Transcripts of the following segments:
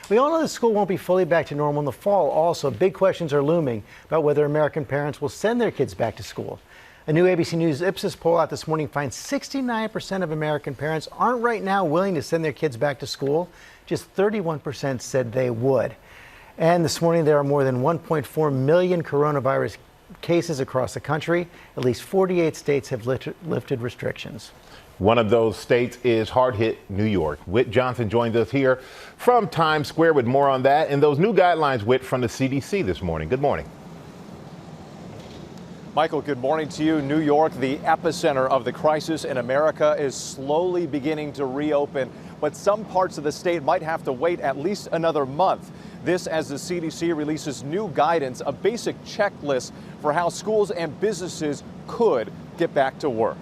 We all know that school won't be fully back to normal in the fall. Also, big questions are looming about whether American parents will send their kids back to school. A new ABC News Ipsos poll out this morning finds 69% of American parents aren't right now willing to send their kids back to school. Just 31% said they would. And this morning, there are more than 1.4 million coronavirus cases across the country. At least 48 states have lifted restrictions. One of those states is hard-hit New York. Whit Johnson joins us here from Times Square with more on that and those new guidelines, Whit, from the CDC this morning. Good morning. Michael, good morning to you. New York, the epicenter of the crisis in America, is slowly beginning to reopen, but some parts of the state might have to wait at least another month. This as the CDC releases new guidance, a basic checklist for how schools and businesses could get back to work.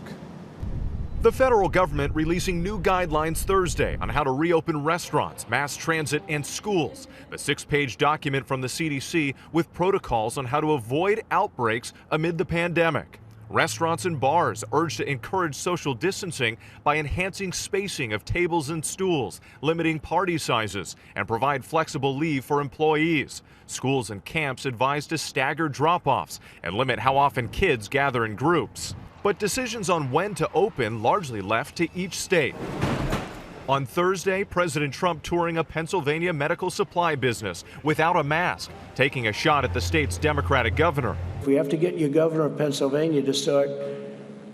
The federal government releasing new guidelines Thursday on how to reopen restaurants, mass transit, and schools. The 6-page document from the CDC with protocols on how to avoid outbreaks amid the pandemic. Restaurants and bars urged to encourage social distancing by enhancing spacing of tables and stools, limiting party sizes, and provide flexible leave for employees. Schools and camps advised to stagger drop-offs and limit how often kids gather in groups. But decisions on when to open largely left to each state. On Thursday, President Trump touring a Pennsylvania medical supply business without a mask, taking a shot at the state's Democratic governor. We have to get your governor of Pennsylvania to start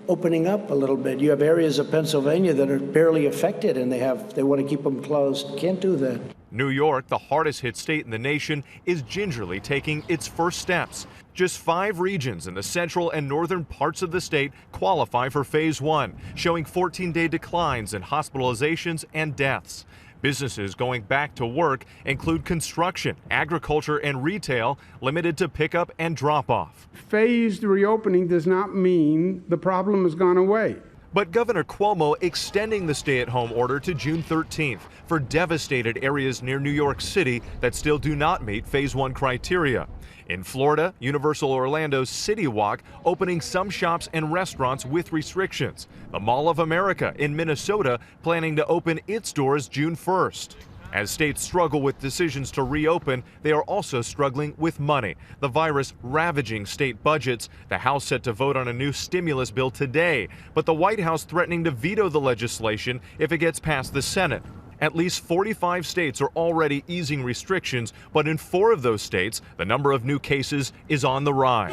opening up a little bit. You have areas of Pennsylvania that are barely affected and they want to keep them closed. Can't do that. New York, the hardest hit state in the nation, is gingerly taking its first steps. Just 5 regions in the central and northern parts of the state qualify for phase 1, showing 14-day declines in hospitalizations and deaths. Businesses going back to work include construction, agriculture, and retail, limited to pickup and drop-off. Phased reopening does not mean the problem has gone away. But Governor Cuomo extending the stay-at-home order to June 13th for devastated areas near New York City that still do not meet phase 1 criteria. In Florida, Universal Orlando's City Walk opening some shops and restaurants with restrictions. The Mall of America in Minnesota planning to open its doors June 1st. As states struggle with decisions to reopen, they are also struggling with money. The virus ravaging state budgets. The House set to vote on a new stimulus bill today, but the White House threatening to veto the legislation if it gets past the Senate. At least 45 states are already easing restrictions, but in 4 of those states, the number of new cases is on the rise.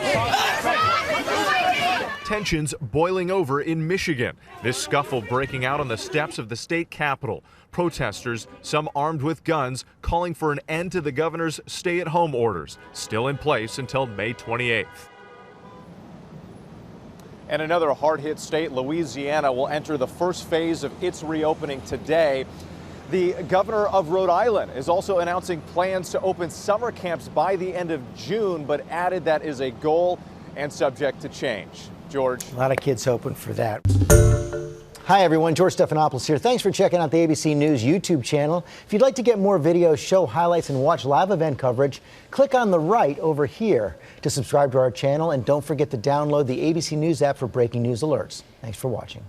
Tensions boiling over in Michigan. This scuffle breaking out on the steps of the state capitol. Protesters, some armed with guns, calling for an end to the governor's stay-at-home orders, still in place until May 28th. And another hard-hit state, Louisiana, will enter the first phase of its reopening today. The governor of Rhode Island is also announcing plans to open summer camps by the end of June, but added that is a goal and subject to change. George. A lot of kids hoping for that. Hi, everyone. George Stephanopoulos here. Thanks for checking out the ABC News YouTube channel. If you'd like to get more videos, show highlights, and watch live event coverage, click on the right over here to subscribe to our channel. And don't forget to download the ABC News app for breaking news alerts. Thanks for watching.